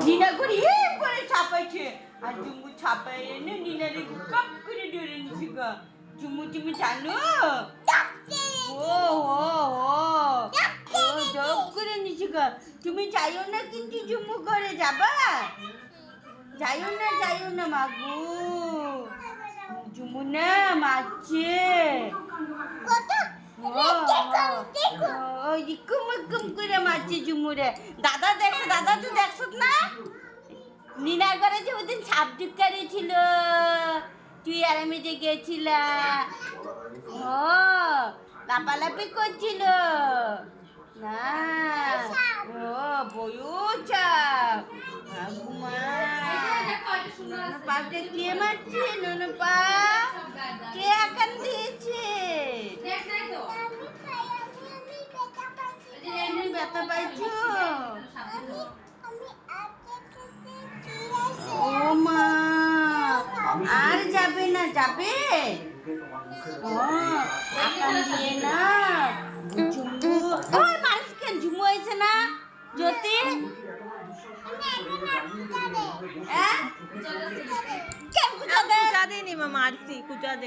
নিনা করে করে ছাপাইছে আর জুম্মু ছাপাই এনে নিনারে কাপ করে ধরে নিছে গা। জুম্মু তুমি জানো ও জব করে নিছে গা। তুমি যাইও না কিন্তু জুম্মু করে যাবা, যাইও না মাগু। জুম্মু না মারছে ইকুম করে মারছে জুমুরে। দাদা দেখছো, দাদা তুই দেখছ না নিনা ঘরে যে ওদিন সাপ ঢুকারে ছিল, তুই আর আমি যে গেছিলা ও লাপালাপি করছিল না ও বয়ু চাপ পাপটা কে মারছে? ননু পা কে আকান দিয়েছে? ব্যথা পাইছো? ও মা আর যাবে না, যাবে ও আকান দিয়ে না। ঝুমু ওই মানুষ কেন ঝুমু হয়েছে না জ্যোতি? কুচা দেনি মা, মারছি কুচা দে।